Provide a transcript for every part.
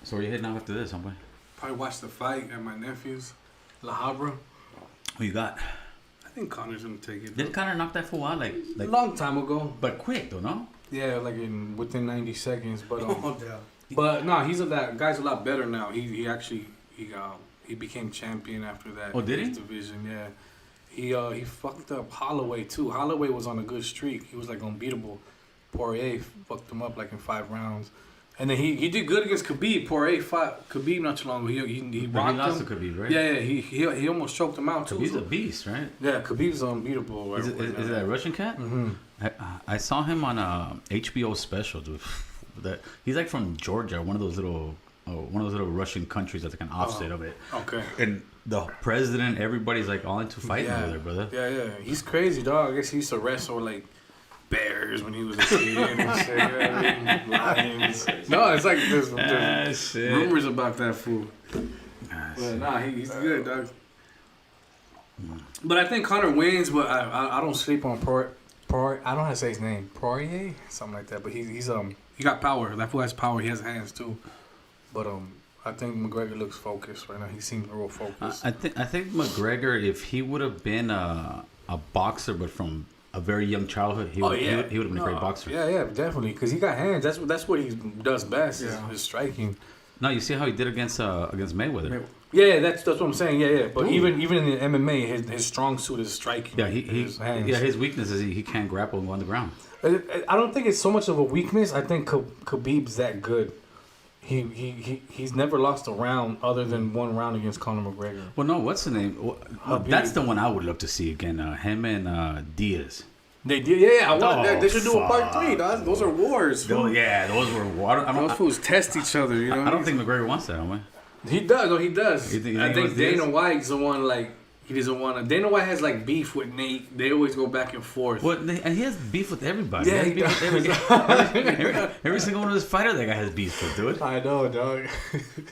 So where you heading out after this, homeboy? Probably watch the fight at my nephew's, La Habra. Who you got? I think Connor's gonna take it. Didn't Connor knock that fool out like a long time ago? But quick though, no? Yeah, like within 90 seconds. But Yeah. but no, that guy's a lot better now. He actually became champion after that. Oh, did he? His division, yeah. He fucked up Holloway too. Holloway was on a good streak. He was like unbeatable. Poirier fucked him up like in 5 rounds. And then he did good against Khabib. Poirier fought Khabib not too long ago. He rocked lost him. to Khabib, right? Yeah, he almost choked him out too. Khabib's a beast, right? Yeah, Khabib's unbeatable. Right? Is it that Russian cat? Mm-hmm. I saw him on a HBO special, dude. He's like from Georgia, one of those little Russian countries that's like an offset of it. Okay. And the president, everybody's like all into fighting over there, brother. Yeah. He's crazy, dog. I guess he used to wrestle like bears when he was a kid and shit. You know what I mean? Lions. No, it's like there's rumors about that fool. But nah, he's good, dog. But I think Conor wins, but I don't sleep on Poirier. I don't know how to say his name. Poirier? Something like that. But he got power. That fool has power. He has hands too. But I think McGregor looks focused right now. He seems real focused. I think McGregor, if he would have been a boxer, but from a very young childhood, he would have been a great boxer. Yeah, definitely. Because he got hands. That's what he does best. Yeah. Is striking. No, you see how he did against Mayweather. Yeah, that's what I'm saying. Yeah. But even in the MMA, his strong suit is striking. Yeah, his hands. his weakness is he can't grapple and go on the ground. I don't think it's so much of a weakness. I think Khabib's that good. He's never lost a round other than 1 round against Conor McGregor. Well, no, what's the name? That's the one I would love to see again. Him and Diaz. They did, yeah. They should do a part 3. Those are wars. Those were war. Those fools test each other. You know. I don't think McGregor wants that, homie. He does. No, he does. You think I think Dana Diaz? White's the one like. He doesn't want to. Dana White has like beef with Nate. They always go back and forth. And he has beef with everybody. Yeah, he has beef with every single one of his fighters that guy has beef with, dude. I know, dog.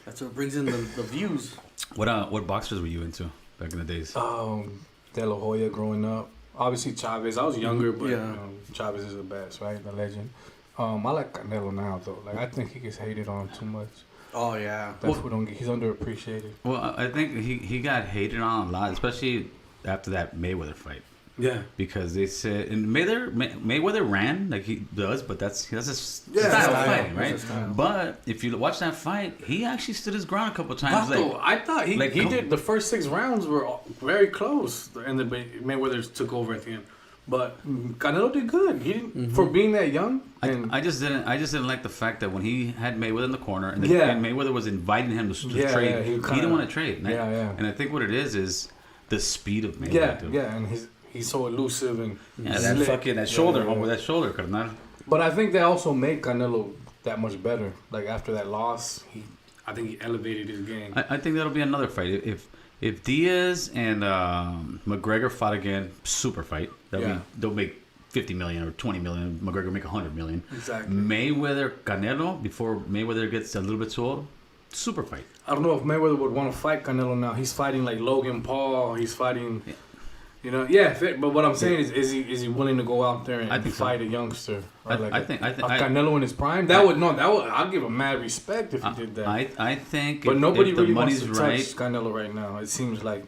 That's what brings in the views. What boxers were you into back in the days? De La Hoya growing up. Obviously Chavez. I was younger, but Yeah. Chavez is the best, right? The legend. I like Canelo now though. Like I think he gets hated on too much. Oh yeah. He's underappreciated. Well, I think he got hated on a lot, especially after that Mayweather fight. Yeah. Because they said, and Mayweather ran like he does, but that's his style of style. fighting, That's right? his style. But if you watch that fight, he actually stood his ground a couple times. I thought he did. The first 6 rounds were very close, and then Mayweather took over at the end. But Canelo did good. He didn't for being that young. I just didn't like the fact that when he had Mayweather in the corner and, and Mayweather was inviting him to trade, he didn't want to trade. And I think what it is the speed of Mayweather. And he's so elusive and that shoulder, that shoulder, carnal. But I think that also made Canelo that much better. Like after that loss, I think he elevated his game. I think that'll be another fight. If Diaz and McGregor fought again, super fight. They'll make 50 million or 20 million. McGregor make 100 million. Exactly. Mayweather Canelo before Mayweather gets a little bit too old, super fight. I don't know if Mayweather would want to fight Canelo now. He's fighting like Logan Paul. He's fighting. But what I'm saying is he willing to go out there and fight a youngster? I think Canelo in his prime. I'll give him mad respect if he did that. I think, but nobody really wants to right, touch Canelo right now. It seems like.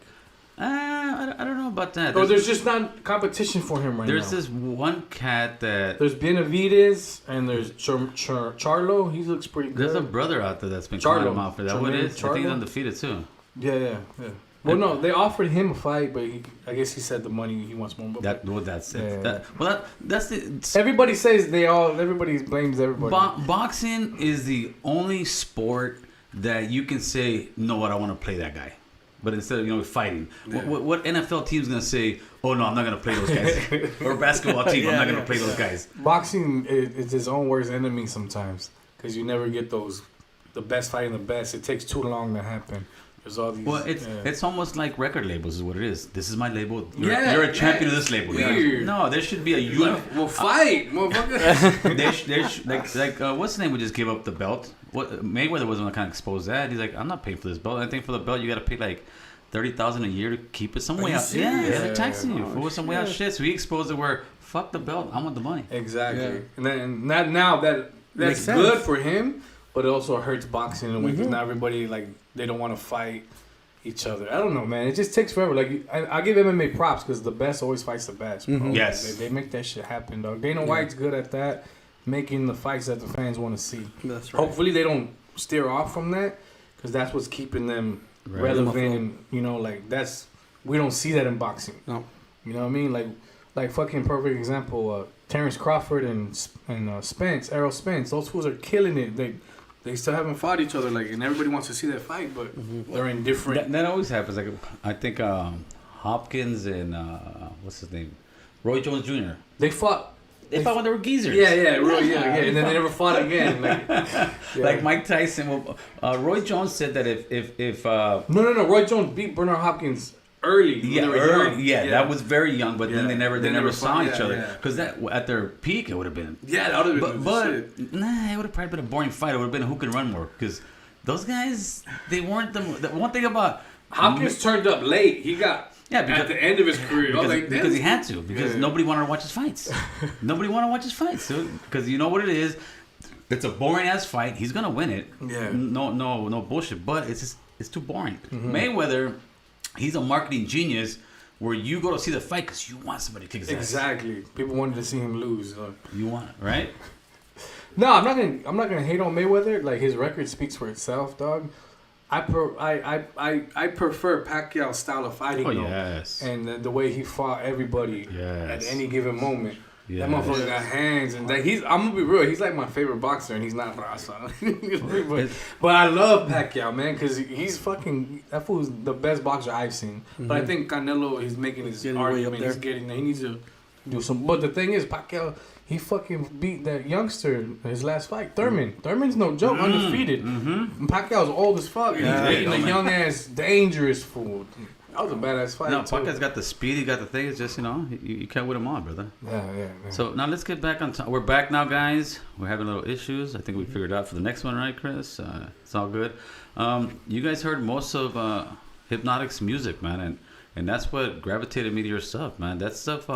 I don't know about that. There's just not competition for him right now. There's this one cat that. There's Benavidez and there's Charlo. He looks pretty good. There's a brother out there that's been calling him out for that. What is? Charlo? I think he's undefeated too. Yeah. Well, no, they offered him a fight, but I guess he said the money he wants more. That's it. That's the. Everybody says everybody blames everybody. Boxing is the only sport that you can say, no, I don't want to play that guy. But instead of fighting, what NFL team's gonna say? Oh no, I'm not gonna play those guys. Or basketball team, I'm not gonna play those guys. Boxing is his own worst enemy sometimes because you never get the best fighting the best. It takes too long to happen. There's all these. Well, it's almost like record labels is what it is. This is my label. You're a champion of this label. Weird. No, there should be a uniform. We'll fight, motherfucker. What's the name? We just gave up the belt. Mayweather was the one that kind of exposed that. He's like, I'm not paying for this belt. I think for the belt you got to pay like $30,000 a year to keep it some way out. Yeah, they're taxing you for some way out shit. So he exposed it where fuck the belt. I want the money. Exactly. And then now that's Makes good sense. for him. but it also hurts boxing in a way because now everybody like they don't want to fight each other. I don't know, man. It just takes forever. Like I give MMA props because the best always fights the best. Bro. Yes, they make that shit happen, dog. Dana White's good at that, making the fights that the fans want to see. That's right. Hopefully they don't steer off from that because that's what's keeping them relevant. And you know, like we don't see that in boxing. No, you know what I mean? Like fucking perfect example. Terrence Crawford and Spence, Errol Spence. Those fools are killing it. They still haven't fought each other, like, and everybody wants to see that fight, but they're in different. That always happens. Like I think Hopkins and what's his name, Roy Jones Jr. They fought. They fought when they were geezers. Yeah, and then they never fought again. Like Mike Tyson. Well, Roy Jones said that if no, Roy Jones beat Bernard Hopkins early. That was very young, but then they never saw each other because that at their peak it would have been. Yeah, that would have been. But it would have probably been a boring fight. It would have been who can run more because those guys they weren't the one thing about Hopkins turned up late. He got at the end of his career because he had to nobody wanted to watch his fights. Nobody wanted to watch his fights because you know what it is. It's a boring ass fight. He's gonna win it. Yeah. No bullshit. But it's too boring. Mayweather. He's a marketing genius where you go to see the fight because you want somebody to kick his ass. Exactly. People wanted to see him lose. You want it, right? No, I'm not gonna hate on Mayweather. Like his record speaks for itself, dog. I prefer Pacquiao's style of fighting. Oh, yes. And the way he fought everybody at any given moment. Yes. That motherfucker got hands and I'm gonna be real, he's like my favorite boxer and he's not Raza. but I love Pacquiao, man, because that fool's the best boxer I've seen. But I think Canelo is making his argument. He's getting there. He needs to do some. But the thing is, Pacquiao, he fucking beat that youngster in his last fight, Thurman. Thurman's no joke, undefeated. And Pacquiao's old as fuck. And he's beating a young ass, dangerous fool. That was a badass fight. No, Pacquiao's got the speed. He got the thing. It's just you can't win him all, brother. Yeah. So now let's get back on. We're back now, guys. We're having little issues. I think we figured out for the next one, right, Chris? It's all good. You guys heard most of Hypnotic's music, man, and that's what gravitated me to your stuff, man. That stuff.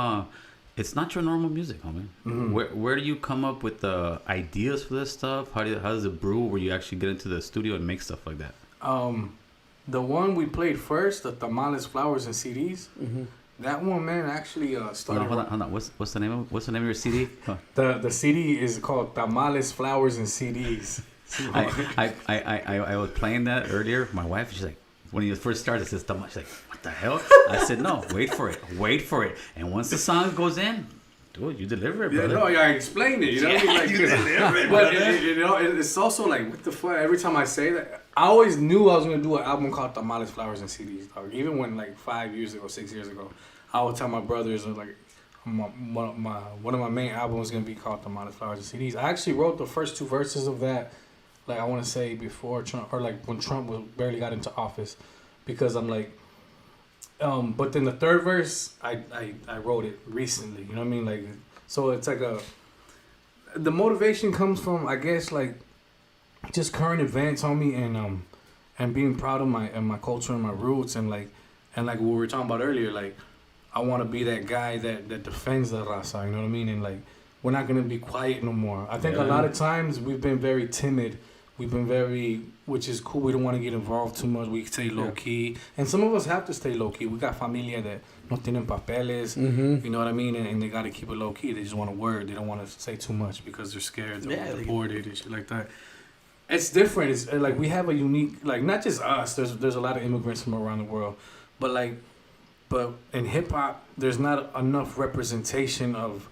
It's not your normal music, homie. Where do you come up with the ideas for this stuff? How does it brew? Where you actually get into the studio and make stuff like that? The one we played first, the Tamales, Flowers, and CDs. That one, man, actually started. Hold on. What's the name of your CD? The CD is called Tamales, Flowers, and CDs. I was playing that earlier. My wife, she's like, when you first started, it says Tamales. She's like, what the hell? I said, no, wait for it. And once the song goes in, dude, you deliver it, brother. I explained it. You know what I mean? Like, you deliver it, but it's also like, what the fuck? Every time I say that, I always knew I was gonna do an album called Tamales, Flowers, and CDs, dog. Even when like 6 years ago, I would tell my brothers like, one of my main albums is gonna be called Tamales, Flowers, and CDs. I actually wrote the first 2 verses of that, like I want to say before Trump, or like when Trump barely got into office, because I'm like. But then the 3rd verse, I wrote it recently. You know what I mean? Like, so it's like the motivation comes from, I guess, like just current events, homie, and being proud of my culture and my roots, and like what we were talking about earlier, like I want to be that guy that defends the raza. You know what I mean? And like we're not gonna be quiet no more. I think a lot of times we've been very timid. We've been which is cool. We don't want to get involved too much. We stay low key, and some of us have to stay low key. We got familia that no tienen papeles, you know what I mean, and they got to keep it low key. They just want to word. They don't want to say too much because they're scared they'll be deported and shit like that. It's different. It's like we have a unique, like not just us. There's a lot of immigrants from around the world, but in hip hop, there's not enough representation of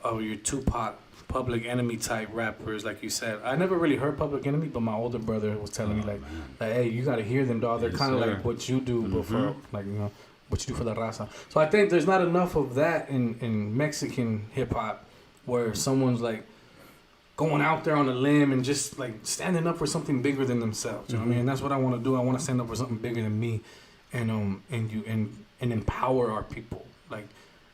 your Tupac, Public Enemy type rappers, like you said. I never really heard Public Enemy, but my older brother was telling me like, hey, you gotta hear them, dog. They're kind of like what you do, but for like what you do for the raza. So I think there's not enough of that in Mexican hip hop, where someone's like going out there on a limb and just like standing up for something bigger than themselves. You know what I mean? And that's what I want to do. I want to stand up for something bigger than me, and empower our people, like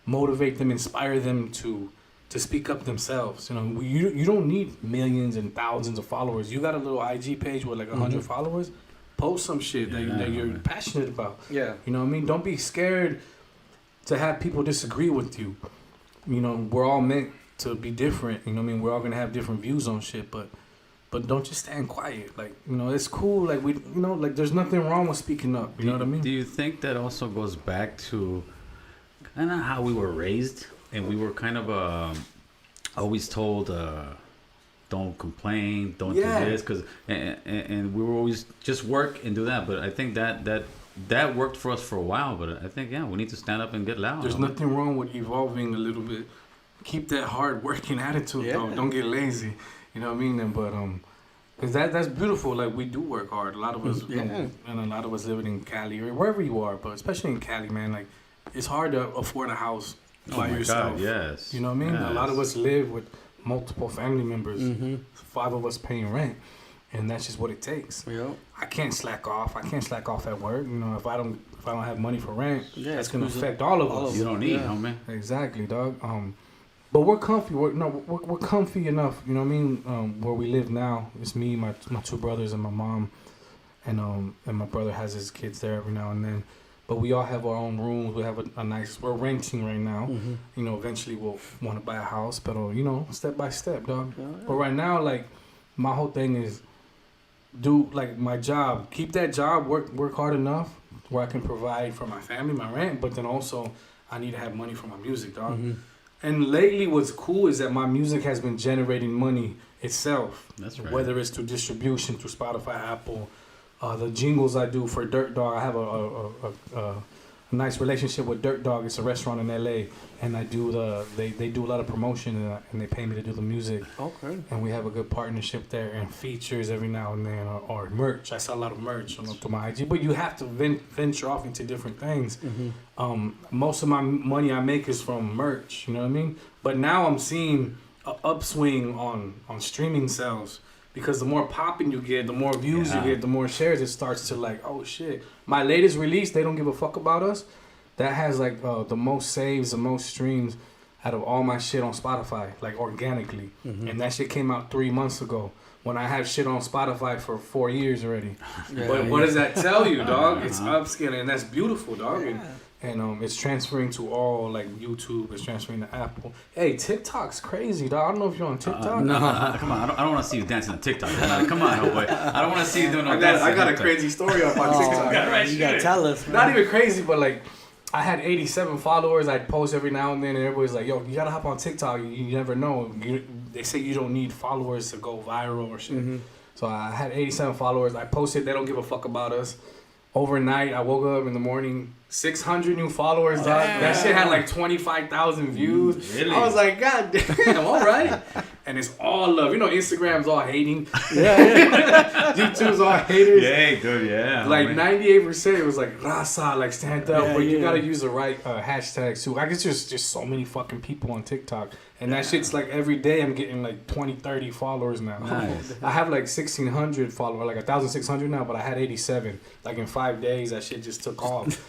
motivate them, inspire them to speak up themselves. You know, you don't need millions and thousands of followers. You got a little IG page with like 100 followers. Post some shit that you're passionate about. Yeah, you know what I mean. Don't be scared to have people disagree with you. You know, we're all meant to be different. You know what I mean. We're all gonna have different views on shit, but but don't just stand quiet. Like, you know, it's cool. Like, we, you know, like, there's nothing wrong with speaking up. You know what I mean? Do you think that also goes back to kind of how we were raised, and we were kind of always told, don't complain, don't do this, because and we were always just work and do that. But I think that worked for us for a while. But I think we need to stand up and get loud. There's nothing wrong with evolving a little bit. Keep that hard working attitude, though. Don't get lazy. You know what I mean? And but cause that's beautiful. Like, we do work hard. A lot of us, and a lot of us living in Cali or wherever you are, but especially in Cali, man. Like, it's hard to afford a house by yourself. God, yes. You know what I mean? Yes. A lot of us live with multiple family members. 5 of us paying rent, and that's just what it takes. Yep. I can't slack off. I can't slack off at work. You know, if I don't have money for rent, that's gonna affect all of us. You don't need, homie. Exactly, dog. But we're comfy. We're comfy enough. You know what I mean? Where we live now, it's me, my 2 brothers, and my mom, and my brother has his kids there every now and then. But we all have our own rooms. We have a nice. We're renting right now. You know, eventually we'll want to buy a house, but you know, step by step, dog. But right now, like, my whole thing is do like my job. Keep that job. Work hard enough where I can provide for my family, my rent. But then also, I need to have money for my music, dog. And lately, what's cool is that my music has been generating money itself. That's right. Whether it's through distribution, through Spotify, Apple, the jingles I do for Dirt Dog. I have a nice relationship with Dirt Dog. It's a restaurant in LA, and I do they do a lot of promotion, and they pay me to do the music. Okay. And we have a good partnership there, and features every now and then, or merch. I sell a lot of merch through my IG, but you have to venture off into different things. Most of my money I make is from merch. You know what I mean? But now I'm seeing an upswing on streaming sales. Because the more popping you get, the more views you get, the more shares it starts to like, oh shit. My latest release, They Don't Give a Fuck About Us, that has like the most saves, the most streams out of all my shit on Spotify, like organically. And that shit came out 3 months ago when I have shit on Spotify for 4 years already. But what does that tell you, dog? It's upscaling, and that's beautiful, dog. And it's transferring to all, like, YouTube. It's transferring to Apple. Hey, TikTok's crazy, dog. I don't know if you're on TikTok. No, come on. I don't want to see you dancing on TikTok. Come on, homeboy. I don't want to see you doing no dancing. I got a crazy story up on TikTok. You gotta tell us, man. Not even crazy, but, like, I had 87 followers. I'd post every now and then, and everybody's like, yo, you gotta hop on TikTok. You never know. They say you don't need followers to go viral or shit. So I had 87 followers. I posted They Don't Give a Fuck About Us. Overnight, I woke up in the morning, 600 new followers, dog. That shit had like 25,000 views. Really? I was like, God damn, all right. And it's all love. You know, Instagram's all hating. YouTube's all haters. Yeah, dude, yeah. Like 98% it was like raza, like stand up, but you gotta use the right hashtags too. I guess there's just so many fucking people on TikTok, and that shit's like every day I'm getting like 20, 30 followers now. Nice. I have like 1,600 followers, like 1,600 now, but I had 87. Like in 5 days, that shit just took off.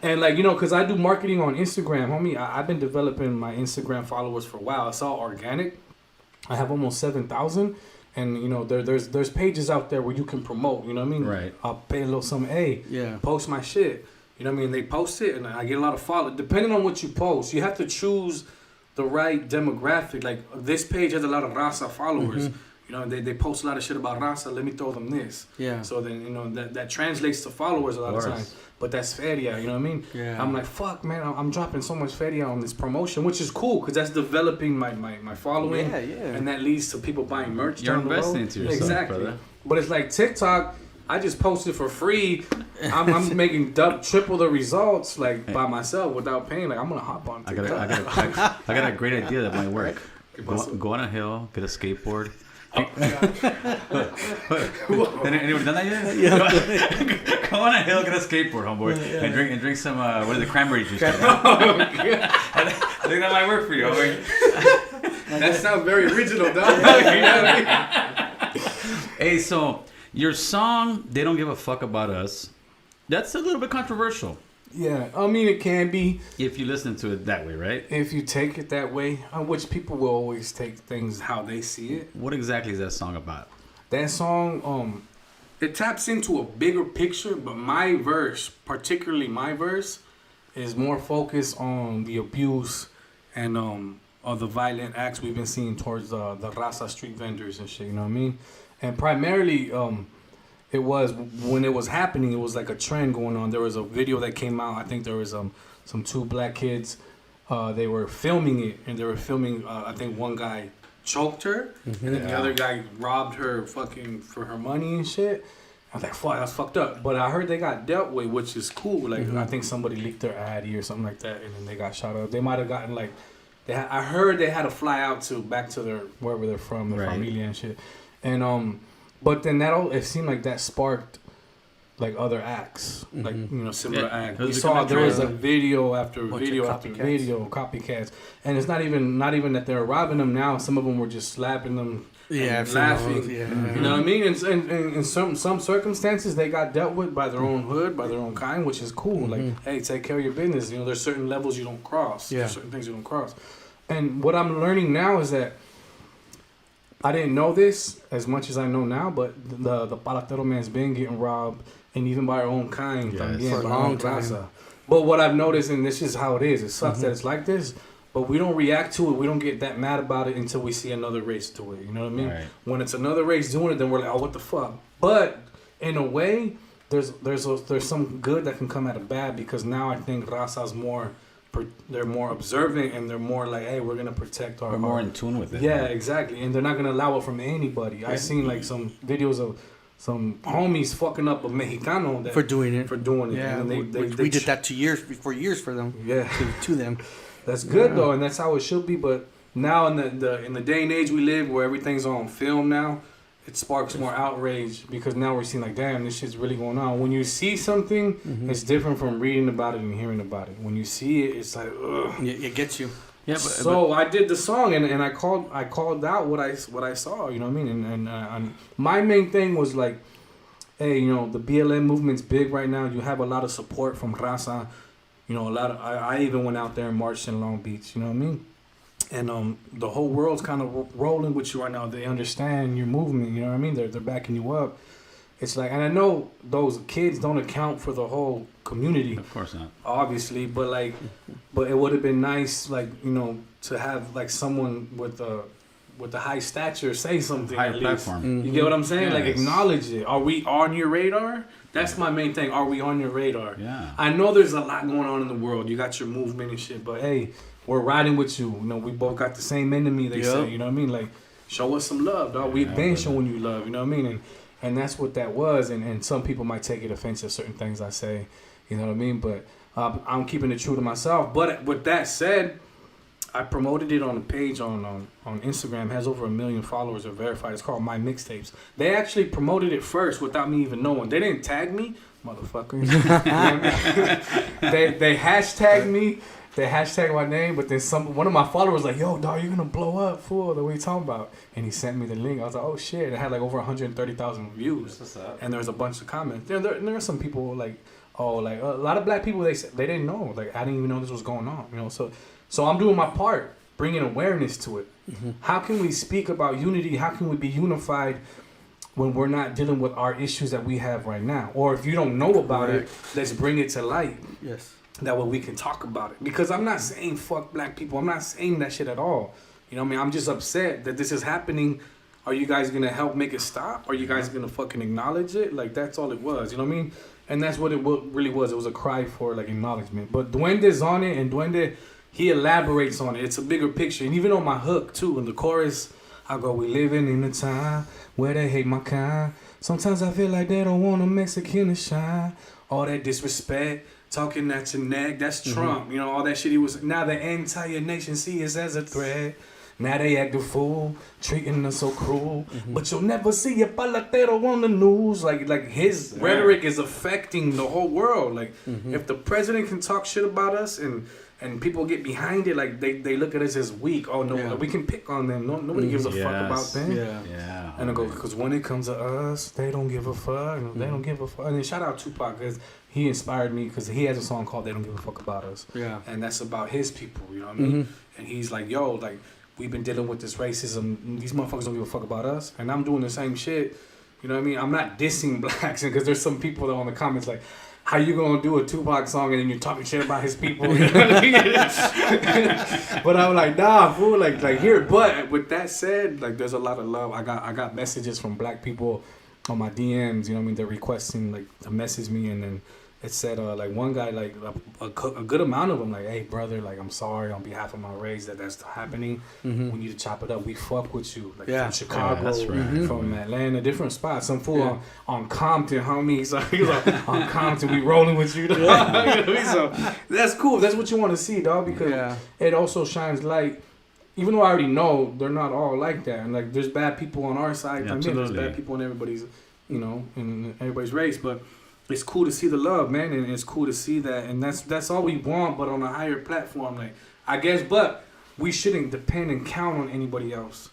And like, you know, cause I do marketing on Instagram, homie. I've been developing my Instagram followers for a while. It's all organic. I have almost 7,000. And you know, there's pages out there where you can promote. You know what I mean? Right. I'll pay a little something. Hey, post my shit. You know what I mean? They post it, and I get a lot of followers. Depending on what you post, you have to choose the right demographic. Like this page has a lot of raza followers. You know, they post a lot of shit about raza. Let me throw them this. Yeah. So then, you know, that translates to followers a lot of times. But that's feria, you know what I mean? Yeah. I'm like, fuck, man, I'm dropping so much feria on this promotion, which is cool because that's developing my following. Yeah. And that leads to people buying merch. You're down the road. investing into yourself, exactly. brother. But it's like TikTok. I just posted for free. I'm making triple the results like by myself without paying. Like I'm gonna hop on TikTok. I got a great idea that might work. Go on a hill, get a skateboard. Anyone done that yet? Yeah. Go on a hill, get a skateboard, homeboy, and drink some what is it, cranberry juice. I think that might work for you, homie. That sounds very original, dog. Hey, so your song "They Don't Give a Fuck About Us," that's a little bit controversial. Yeah, I mean it can be if you listen to it that way, right? If you take it that way, which people will always take things how they see it. What exactly is that song about? That song, it taps into a bigger picture, but my verse, particularly my verse, is more focused on the abuse and of the violent acts we've been seeing towards the raza street vendors and shit. You know what I mean? And primarily, it was when it was happening. It was like a trend going on. There was a video that came out. I think there was some two black kids. They were filming it, and they were filming. I think one guy choked her, and then the other guy robbed her fucking for her money and shit. I was like, fuck, that's fucked up. But I heard they got dealt with, which is cool. Like, I think somebody leaked their ID or something like that, and then they got shot up. They might have gotten, like, I heard they had to fly out back to their, wherever they're from, their familia and shit. And, but then it seemed like that sparked, like, other acts, like, similar acts. We saw there was a video after video after video, copycats. And it's not even that they're robbing them now. Some of them were just slapping them. Laughing. You know what I mean? And in some circumstances, they got dealt with by their own hood, by their own kind, which is cool. Like, hey, take care of your business. There's certain levels you don't cross. There's certain things you don't cross. And what I'm learning now is that I didn't know this as much as I know now, but the palatero man's been getting robbed, and even by our own kind, for a long time. But what I've noticed, and this is how it is, it sucks that it's like this. But we don't react to it. We don't get that mad about it until we see another race do it. You know what I mean? Right. When it's another race doing it, then we're like, oh, what the fuck? But in a way, there's some good that can come out of bad, because now I think Raza's they're more observant, and they're more like, hey, we're gonna protect our. We're more in tune with it. Yeah, right? Exactly. And they're not gonna allow it from anybody. Yeah. I seen like some videos of some homies fucking up a Mexicano for doing it. Yeah, and we did that for years for them. Yeah, to them. That's good though, and that's how it should be. But now in the day and age we live, where everything's on film now, it sparks more outrage, because now we're seeing like, damn, this shit's really going on. When you see something, it's different from reading about it and hearing about it. When you see it, it's like, ugh. It gets you. Yeah. So I did the song, and I called out what I saw. You know what I mean? And my main thing was like, hey, the BLM movement's big right now. You have a lot of support from Raza. A lot of I even went out there and marched in Long Beach. You know what I mean? And the whole world's kind of rolling with you right now. They understand your movement. You know what I mean? They're backing you up. It's like, and I know those kids don't account for the whole community. Of course not. Obviously, but it would have been nice, like, to have like someone with a high stature say something. Higher platform. You get what I'm saying? Yes. Like, acknowledge it. Are we on your radar? That's my main thing. Are we on your radar? Yeah. I know there's a lot going on in the world. You got your movement and shit, but hey, we're riding with you. We both got the same enemy, they say. You know what I mean? Like, show us some love, dog. We've been showing you love. You know what I mean? And that's what that was. And some people might take it offensive, certain things I say. You know what I mean? But I'm keeping it true to myself. But with that said, I promoted it on a page on Instagram. It has over 1 million followers, are verified. It's called My Mixtapes. They actually promoted it first without me even knowing. They didn't tag me, motherfuckers. They hashtagged me. They hashtagged my name, but then one of my followers was like, yo, dog, you're gonna blow up, fool. What are you talking about? And he sent me the link. I was like, oh shit. It had like over 130,000 views. What's up? And there was a bunch of comments. There are some people like, oh, like a lot of black people. They didn't know. Like, I didn't even know this was going on. So I'm doing my part, bringing awareness to it. How can we speak about unity? How can we be unified when we're not dealing with our issues that we have right now? Or if you don't know about it, let's bring it to light. Yes. That way we can talk about it. Because I'm not saying fuck black people. I'm not saying that shit at all. You know what I mean? I'm just upset that this is happening. Are you guys going to help make it stop? Are you guys going to fucking acknowledge it? Like, that's all it was. You know what I mean? And that's what it really was. It was a cry for, like, acknowledgement. But Duende's on it, and Duende, he elaborates on it. It's a bigger picture. And even on my hook, too, in the chorus, I go, we living in a time where they hate my kind. Sometimes I feel like they don't want a Mexican to shine. All that disrespect, talking at your neck, that's Trump. All that shit he was. Now the entire nation see us as a threat. Now they act a fool, treating us so cruel. But you'll never see a palatero on the news. Like his rhetoric is affecting the whole world. Like, if the president can talk shit about us and people get behind it, like they look at us as weak. Oh no, we can pick on them. Nobody gives a fuck about them. Yeah. And I go, because when it comes to us, they don't give a fuck. They don't give a fuck. And then shout out Tupac, because he inspired me, because he has a song called "They Don't Give a Fuck About Us." Yeah. And that's about his people. You know what I mean? And he's like, yo, like, we've been dealing with this racism. These motherfuckers don't give a fuck about us. And I'm doing the same shit. You know what I mean? I'm not dissing blacks, because there's some people that on the comments like, how you gonna do a Tupac song and then you're talking shit about his people? But I'm like, nah, fool, like here. But with that said, like there's a lot of love. I got messages from black people on my DMs. You know what I mean? They're requesting like to message me, and then it said like one guy, like a good amount of them, like, hey brother, like I'm sorry on behalf of my race that's happening. We need to chop it up. We fuck with you, like from Chicago, from Atlanta, different spots. Some fool on Compton, homie. So he's like, on Compton, we rolling with you. So that's cool. That's what you want to see, dog, because it also shines light. Even though I already know they're not all like that, and like there's bad people on our side, there's bad people in everybody's, in everybody's race, but it's cool to see the love, man, and it's cool to see that, and that's all we want, but on a higher platform, like I guess, but we shouldn't depend and count on anybody else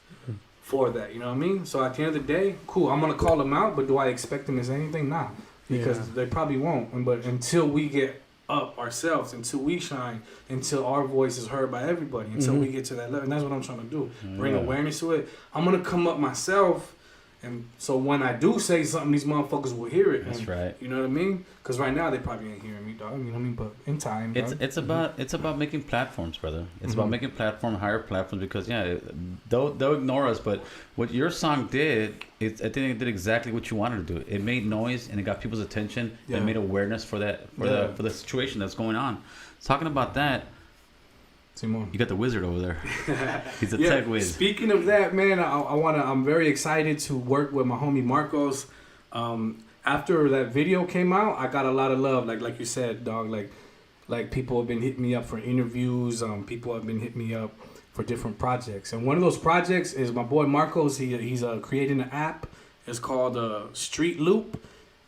for that, you know what I mean? So at the end of the day, cool, I'm gonna call them out, but do I expect them as anything? Nah, because they probably won't. But until we get up ourselves, until we shine, until our voice is heard by everybody, until we get to that level, and that's what I'm trying to do, bring awareness to it. I'm gonna come up myself. And so when I do say something, these motherfuckers will hear it. That's right. You know what I mean? Because right now they probably ain't hearing me, dog. You know what I mean? But in time, dog. It's about making platforms, brother. It's about making higher platforms, because they'll ignore us. But what your song did, I think it did exactly what you wanted to do. It made noise and it got people's attention. Yeah. It made awareness for the situation that's going on. Talking about that. Simon. You got the wizard over there. He's a tech whiz. Speaking of that, man, I'm very excited to work with my homie Marcos. After that video came out, I got a lot of love. Like you said, dog. Like people have been hitting me up for interviews. People have been hitting me up for different projects. And one of those projects is my boy Marcos. He's creating an app. It's called Street Loop.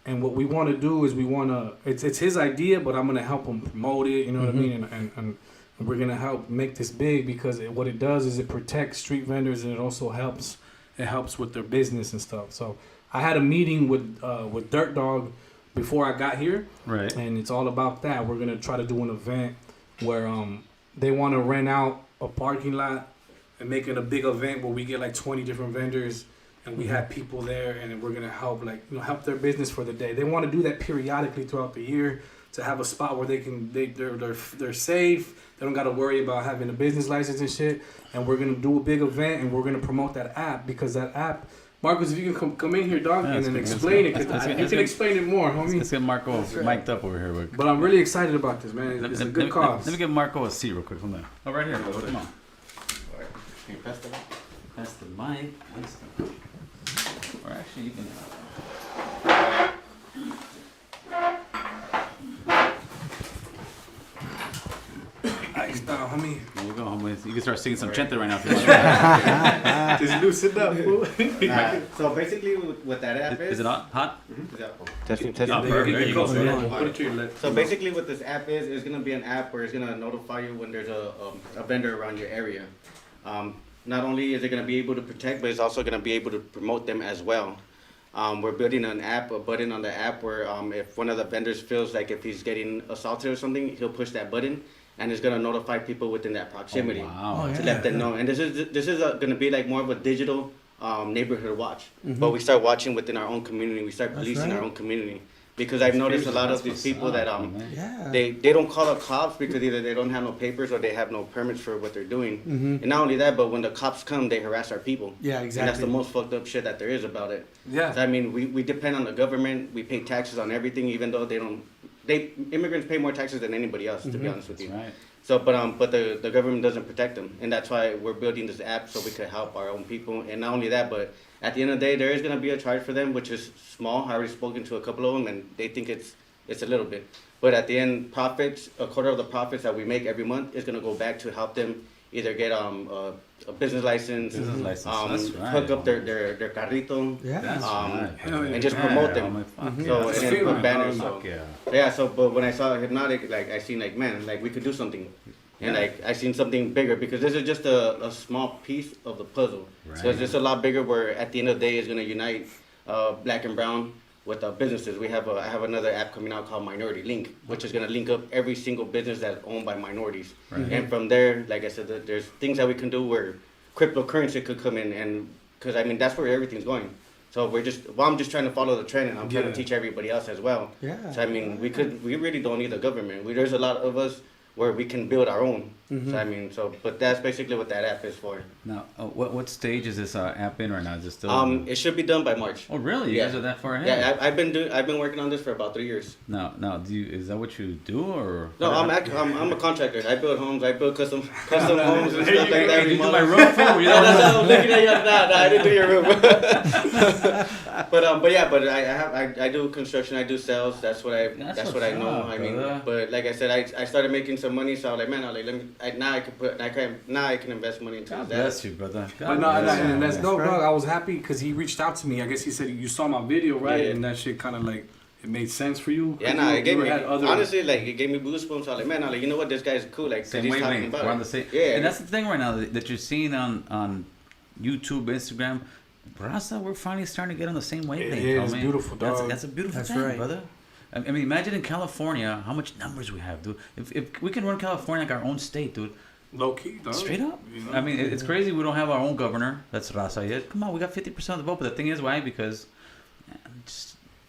And what we want to do is it's his idea, but I'm gonna help him promote it. You know what I mean? And we're gonna help make this big, because what it does is it protects street vendors, and it also helps with their business and stuff. So I had a meeting with Dirt Dog before I got here, right? And it's all about that. We're gonna try to do an event where they want to rent out a parking lot and make it a big event where we get like 20 different vendors, and we have people there, and we're gonna help help their business for the day. They want to do that periodically throughout the year, to have a spot where they're safe. They don't got to worry about having a business license and shit. And we're gonna do a big event, and we're gonna promote that app, because that app, Marcos, if you can come in here, dog, and then explain it, because you can explain it more, homie. Let's get Marco mic'd up over here. But I'm really excited about this, man. It's a good cause. Let me give Marco a seat real quick. Hold on. Oh, right here. Come on. Can you pass the mic? Pass the mic. Or actually, you can. Ahí está, homie. There you go, homie. You can start singing some chente right now if you want. Just loosen up, fool. So basically, what that app is... Is it hot? Is that, Testing. Oh, perfect. There you go. Put it to your lip. So basically what this app is, it's going to be an app where it's going to notify you when there's a vendor around your area. Not only is it going to be able to protect, but it's also going to be able to promote them as well. We're building an app, a button on the app where if one of the vendors feels like if he's getting assaulted or something, he'll push that button, and it's going to notify people within that proximity to let them know. And this is going to be like more of a digital neighborhood watch. But we start watching within our own community. We start policing our own community. Because I've noticed a lot of these people that they don't call the cops because either they don't have no papers or they have no permits for what they're doing. And not only that, but when the cops come, they harass our people. Yeah, exactly. And that's the most fucked up shit that there is about it. Yeah. So, I mean, we depend on the government. We pay taxes on everything, even though immigrants pay more taxes than anybody else, to be honest with you. Right. So, but the government doesn't protect them, and that's why we're building this app so we could help our own people. And not only that, but at the end of the day, there is going to be a charge for them, which is small. I already spoken to a couple of them, and they think it's a little bit. But at the end, profits, a quarter of the profits that we make every month is going to go back to help them either get a business license, hook up their carrito, and just promote them. So and then put banners. So but when I saw Hypnotic, like I seen like, man, like we could do something. And like I seen something bigger, because this is just a small piece of the puzzle. So it's just a lot bigger, where at the end of the day it's gonna unite black and brown with businesses. I have another app coming out called Minority Link, which is gonna link up every single business that's owned by minorities. And from there, like I said, there's things that we can do where cryptocurrency could come in, and because I mean that's where everything's going. So I'm just trying to follow the trend, and I'm trying to Yeah. teach everybody else as well. Yeah. So I mean, we really don't need the government. There's a lot of us where we can build our own. So I mean, but that's basically what that app is for. Now, what stage is this app in right now? Is it still? It should be done by March. Oh, really? You Yeah. guys are that far ahead? Yeah, I've been working on this for about 3 years. Now, is that what you do or? No, I'm a contractor. I build homes. I build custom homes and There stuff you like go. that. Hey, you do my roof? Or you No, don't that's how I'm looking at you. No, I didn't do your room. but I do construction. I do sales. That's what I know. up, I mean, brother. but like I said, I started making some money. So I was like, man, now I can invest money into God that. bless you, brother. But no, and that's no, right. dog. I was happy because he reached out to me. I guess he said you saw my video, right? Yeah. And that shit kind of like it made sense for you. Yeah, You it gave me had other- honestly like it gave me goosebumps. I was like, man, you know what, this guy's cool. Like, 'cause Same he's talking wavelength. about We're it. on the same. Yeah, And that's the thing right now that you're seeing on YouTube, Instagram. Raza, we're finally starting to get on the same wavelength. It is homie. beautiful, dog. That's a beautiful That's thing, right. brother. I mean, imagine in California how much numbers we have, dude. If we can run California like our own state, dude. Low key, dog. Straight up. You know? I mean, it's crazy we don't have our own governor. That's Raza yet. Come on, we got 50% of the vote. But the thing is, why? Because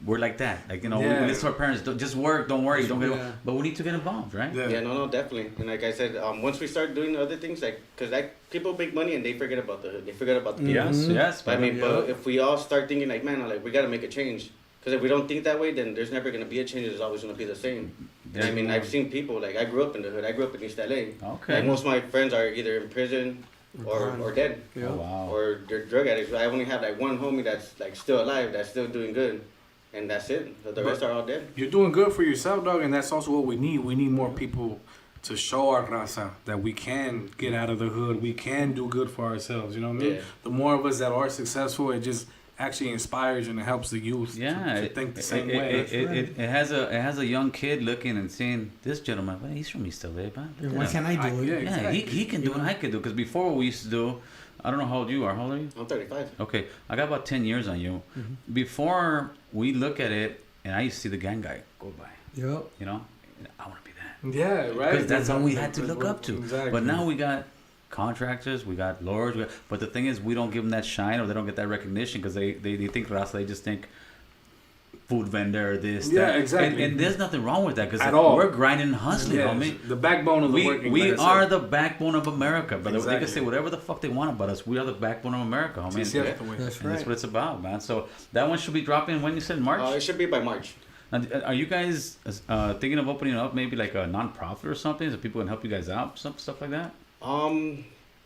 we're like that. Like, we listen to our parents. Just work, don't worry, don't get Yeah. But we need to get involved, right? Yeah. Yeah, no, definitely. And like I said, once we start doing other things, because people make money and they forget about the people. Yes, yes. I mean, Yeah. but if we all start thinking like, man, we got to make a change. Because if we don't think that way, then there's never going to be a change. It's always going to be the same. And I mean, I've seen people, like, I grew up in the hood. I grew up in East LA. Okay. Like, most of my friends are either in prison or dead. Yeah. Oh, wow. Or they're drug addicts. I only have, like, one homie that's, like, still alive, that's still doing good. And that's it. The rest are all dead. You're doing good for yourself, dog, and that's also what we need. We need more people to show our raza that we can get out of the hood. We can do good for ourselves. You know what I mean? Yeah. The more of us that are successful, it just actually inspires and it helps the youth to think the same way. It has a young kid looking and seeing this gentleman. Well, he's from East LA, man. Look Why at him. can't I do it? Yeah, Yeah, exactly. he can do what I can do. Because before what we used to do, I don't know how old you are. How old are you? I'm 35. Okay, I got about 10 years on you. Mm-hmm. Before we look at it, and I used to see the gang guy go by. Yep. I want to be that. Yeah, right. Because that's all we had to look up to. Exactly. But now we got contractors, we got lawyers. But the thing is, we don't give them that shine or they don't get that recognition because they think Raza, they just think food vendor, this, Yeah, that. exactly. And there's nothing wrong with that because At all. we're grinding and hustling, Yeah, homie. the backbone of the We working. we like I are said. the backbone of America, but they can Exactly. say whatever the fuck they want about us. We are the backbone of America, homie. Sí, And cierto, güey. That's that's right. what it's about, man. So that one should be dropping when you said March. It should be by March. Now, are you guys thinking of opening up maybe like a non-profit or something so people can help you guys out, stuff like that?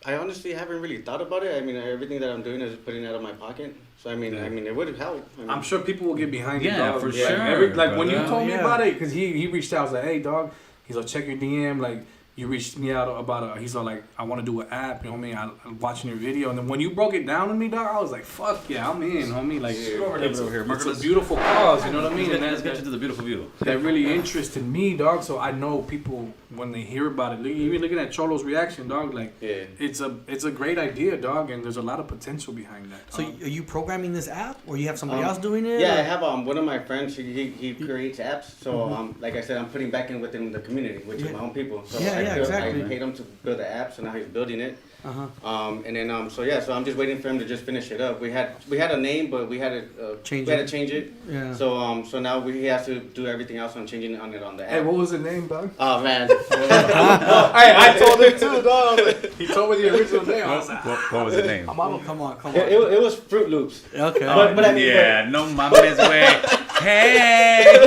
I honestly haven't really thought about it. I mean, everything that I'm doing is putting out of my pocket. So I mean, it would help. I mean, I'm sure people will get behind you, Yeah, dog. for Like, sure, like when you brother. told me Yeah. about it, because he reached out, I was like, hey, dog. He's like, check your DM. Like, you reached me out about he's all like, I want to do an app. You know what I mean? I'm watching your video. And then when you broke it down to me, dog, I was like, fuck yeah, I'm in, homie. Like, it's, over here. it's Marcus. a beautiful cause. You know what I mean? And Let's that's get you to the beautiful view. that really interested me, dog. So I know people when they hear about it, even looking at Cholo's reaction, dog. Like, Yeah. it's a great idea, dog, and there's a lot of potential behind that. So dog. are you programming this app, or you have somebody else doing it? Yeah, I or- have one of my friends. He creates apps. So like I said, I'm putting back in within the community, which is my own people. So Yeah, yeah, exactly. I paid him to build the app, so now he's building it. Uh-huh. And then so I'm just waiting for him to just finish it up. We had a name, but we had to Change we had it. to change it. Yeah. So now he has to do everything else on changing it on the app. Hey, what was the name, dog? Oh man. Hey, I told him too, dog. He told me the original name. I was like, What was the name? Mama, come on. It was Fruit Loops. Okay. But I mean, yeah, no mames, way. Hey,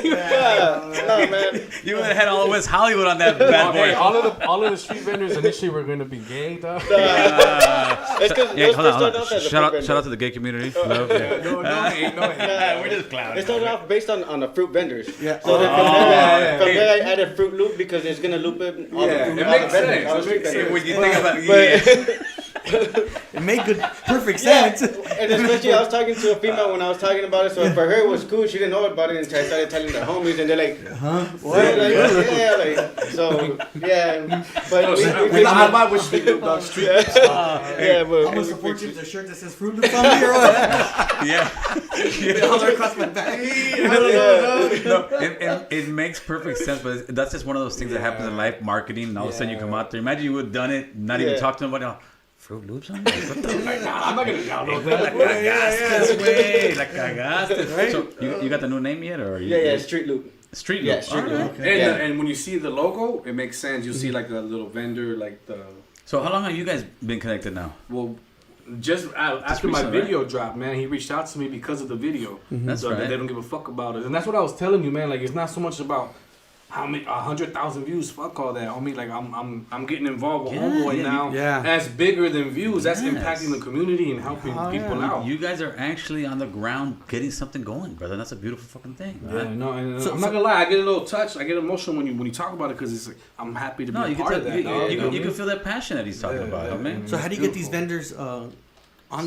No man. you would have had all of West Hollywood on that bad hey, boy. all of the street vendors initially were gonna be gay, dog. It's because Yeah, hold on. Shout out to the gay community. Love, yeah. No hate. We're just clowning. It started off based on the fruit vendors. Yeah. So then yeah. from there I added Fruit Loop because it's gonna loop it. All Yeah, the, it all makes the vendors, sense. all the It street makes vendors. When you think about It made perfect Yeah, sense. and especially I was talking to a female when I was talking about it, so for her it was cool. She didn't know about it until I started telling their homies, and they're like, Huh? so yeah. But We not have my wish street loop, dog. Street. yeah, but I'm gonna support you with a shirt that says Fruit Loops on me or what? yeah. All across my back. No, it makes perfect sense, but that's just one of those things that happens in life, marketing, and all of a sudden you come out there. Imagine you would have done it, not even Yeah. talk to nobody. Oh, Fruit Loops on there? What the I'm not gonna download La that. cagaste, güey. La cagaste. So you got the new name yet, or Yeah, Street Loop. Street Yeah, Loop? Street All Loop. right. And, Yeah. and when you see the logo, it makes sense. You'll see like the little vendor, like the. So how long have you guys been connected now? Well, just after my recently, video dropped, man, he reached out to me because of the video. That's so right. that they don't give a fuck about it, and that's what I was telling you, man. Like it's not so much about how many 100,000 views. Fuck all that. I mean, like I'm getting involved with Yeah, Homeboy yeah, now. yeah. That's bigger than views. That's Yes. impacting the community and helping people out. You guys are actually on the ground getting something going, brother. That's a beautiful fucking thing. Yeah, Right? no, and So- I'm not gonna lie. I get a little touched. I get emotional when you talk about it because it's like I'm happy to be No, a you can part tell, of that. you, dog, you, know what you I can mean? feel that passion that he's talking Yeah, about, yeah, man. yeah. So how do you get these vendors on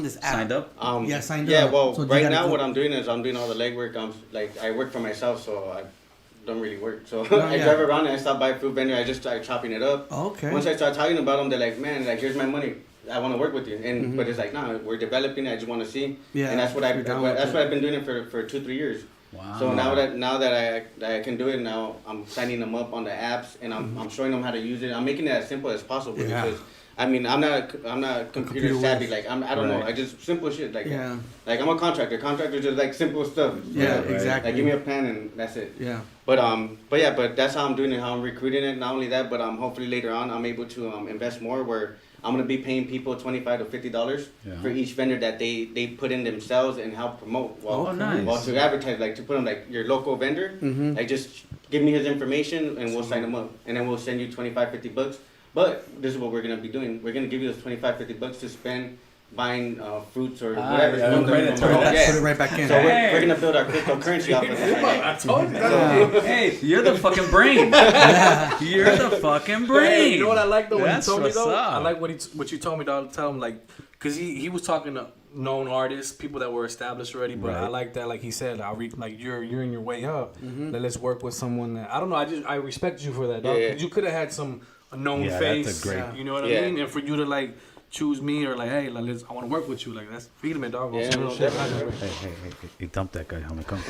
this app? Signed up? Yeah, signed Yeah, up. well, So you right gotta now go- what I'm doing is I'm doing all the legwork. I'm like I work for myself, so I don't really work. So Oh, I yeah. drive around and I stop by a fruit vendor. I just start chopping it up. Okay. Once I start talking about them, they're like, "Man, like here's my money. I want to work with you." And but it's like, "No, we're developing. I just want to see." Yeah, And that's what you're down with that's it. what I've been doing it for 2-3 years. Wow. So now that I can do it now, I'm signing them up on the apps and I'm showing them how to use it. I'm making it as simple as possible Yeah. because I mean I'm not computer Computer savvy. whiz. Like I don't know. Right. I just simple shit like Yeah. like I'm a contractor. Contractors just like simple stuff. Yeah, Right. exactly. Like give me a plan and that's it. Yeah. But that's how I'm doing it. How I'm recruiting it. Not only that, but hopefully later on I'm able to invest more where I'm gonna be paying people $25 to $50 Yeah. for each vendor that they put in themselves and help promote. Well, Oh, nice. well, to advertise, like to put them like your local vendor, Mm-hmm. like just give me his information and we'll sign him up, and then we'll send you $25-50. But this is what we're gonna be doing. We're gonna give you those $25-50 to spend buying fruits or whatever. yeah, from credit from to it. home. Put it right back in. So Hey. we're gonna build our cryptocurrency off of it. I told you. Hey, you're the fucking brain. You're the fucking brain. Hey, you know what I like though? When That's he told me what's though, up. I like what you told me though. Tell him like, cause he was talking to known artists, people that were established already. But I Right. like that, like he said, I read like you're in your way up. Mm-hmm. Let's work with someone that I don't know. I respect you for that, dog. Yeah. 'Cause you could have had some known Yeah, face. that's a great- You know what I Yeah. mean? And for you to like choose me or like, hey, like, I want to work with you. Like that's feeding me, dog. Yeah, Some real no, shit. definitely. Hey, dump that guy, homie. Come.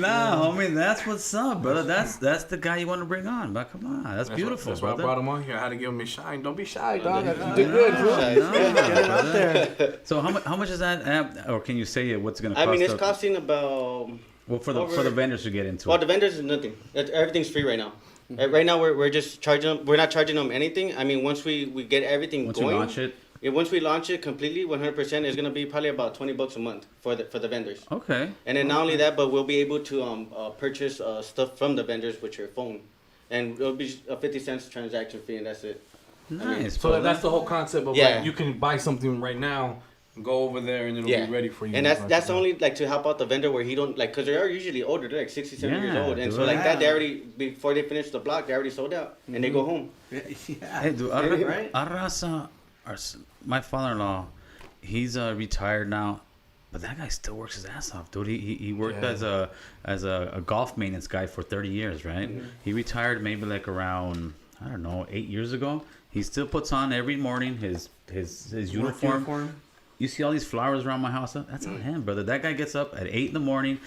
Nah, homie, that's what's up, brother. That's the guy you want to bring on. But come on, that's beautiful, That's why I brother. brought him on here. I had to give him a shine. Don't be shy, dog. You did good, bro. Get it out there. So how much is that app, or can you say what's gonna cost? I mean, it's up? costing about. Well, for the over- vendors to get into Well, it. the vendors is nothing. Everything's free right now. Right now, we're just charging them. We're not charging them anything. I mean, once we get everything Once going, you launch it, once we launch it completely, 100%, it's gonna be probably about $20 a month for the vendors. okay. And then not only that, but we'll be able to purchase stuff from the vendors with your phone, and it'll be a 50 cents transaction fee, and that's it. Nice. So brother. that's the whole concept of Yeah. like you can buy something right now, go over there, and it'll Yeah. be ready for you. And that's only like to help out the vendor where he don't like, because they are usually older, they're like 60, 70 Yeah, years old, and so dude. like that they already before they finish the block they already sold out and they go home. Yeah. Hey, dude, Right? my father-in-law, he's retired now, but that guy still works his ass off, dude. He worked Yeah. as a golf maintenance guy for 30 years, right? He retired maybe like around, I don't know, 8 years ago. He still puts on every morning his uniform. You see all these flowers around my house? That's on him, brother. That guy gets up at 8 in the morning.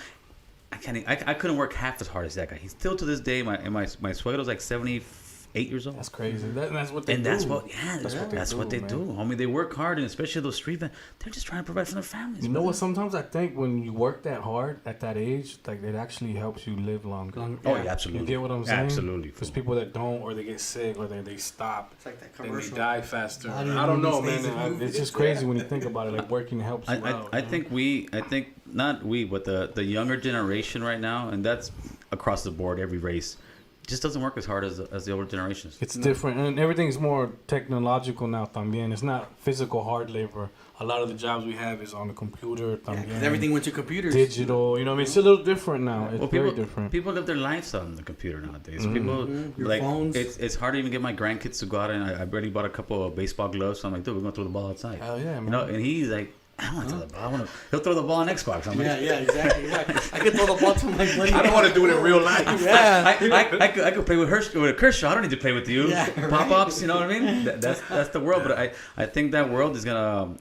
I couldn't work half as hard as that guy. He's still to this day. My suegro's like 78 years old. That's crazy. That's what they do. That's what they man. do, homie. They work hard, and especially those street vendors, they're just trying to provide for their families. You know what? brother. Sometimes I think when you work that hard at that age, like it actually helps you live longer. Oh, yeah, absolutely. You get what I'm saying? Absolutely. Because people that don't, or they get sick, or they stop, It's like that then they commercial. die faster. Body I don't know, stays man. in It's just crazy when you think about it. Like working helps you out. I think not we, but the younger generation right now, and that's across the board, every race, just doesn't work as hard as the older generations. It's different, and everything's more technological now. También, it's not physical hard labor. A lot of the jobs we have is on the computer. Yeah, También, 'cause everything went to computers. digital. You know what I mean? It's a little different now. It's very different. People live their lives on the computer nowadays. Mhm. People Your like phones. it's hard to even get my grandkids to go out, and I already bought a couple of baseball gloves. So I'm like, dude, we're gonna throw the ball outside. Hell yeah, man. You know, and he's like, I don't want to throw the ball. He'll throw the ball on Xbox. I'm like, Yeah, exactly. I could throw the ball to my buddy. I don't want to do it in real life. Yeah. I could play with Kershaw. I don't need to play with you. Yeah, right. Pop ups, you know what I mean? That's the world. But I think that world is gonna.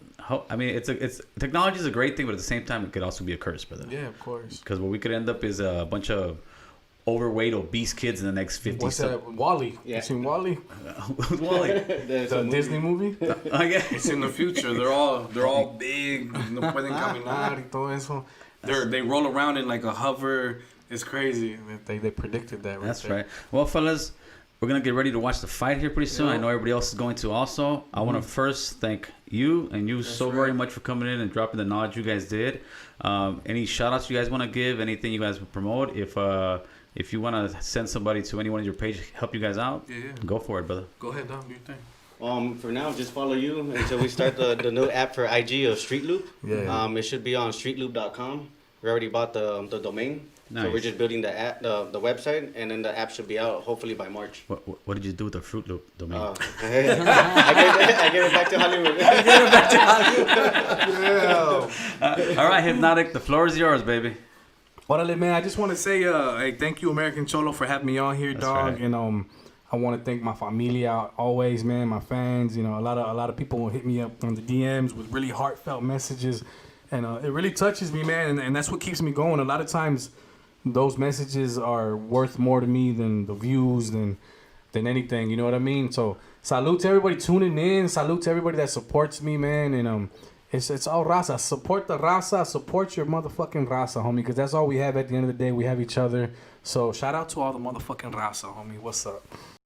I mean, it's technology is a great thing, but at the same time, it could also be a curse, brother. Yeah, of course. Because what we could end up is a bunch of overweight, obese kids in the next 50. What's that? Wally. Yeah. You seen Wally? Who's Wally? There's The a movie. Disney movie? Okay. It's in the future. They're all big. No pueden caminar y todo eso. They roll around in like a hover. It's crazy. They predicted that. That's there. right. Well, fellas, we're going to get ready to watch the fight here pretty soon. Yeah. I know everybody else is going to also. I want to first thank you and you so very much for coming in and dropping the knowledge you guys did. Any shout outs you guys want to give, anything you guys would promote, if you want to send somebody to any one of your pages, help you guys out, go for it, brother. Go ahead, Dom. Do your thing. For now, just follow you until we start the new app for IG of Street Loop. Yeah. It should be on streetloop.com. We already bought the domain. Nice. So we're just building the app, the website, and then the app should be out hopefully by March. What did you do with the Fruit Loop domain? I gave it back to Hollywood. All right, Hypnotic, the floor is yours, baby. Orale, man, I just want to say, hey, thank you, American Cholo, for having me on here, That's dog. right. And I want to thank my familia always, man, my fans. You know, a lot of people will hit me up on the DMs with really heartfelt messages, and it really touches me, man. And that's what keeps me going. A lot of times, those messages are worth more to me than the views, than anything. You know what I mean? So, salute to everybody tuning in. Salute to everybody that supports me, man. And it's all raza. Support the raza. Support your motherfucking raza, homie. Because that's all we have at the end of the day. We have each other. So shout out to all the motherfucking raza, homie. What's up?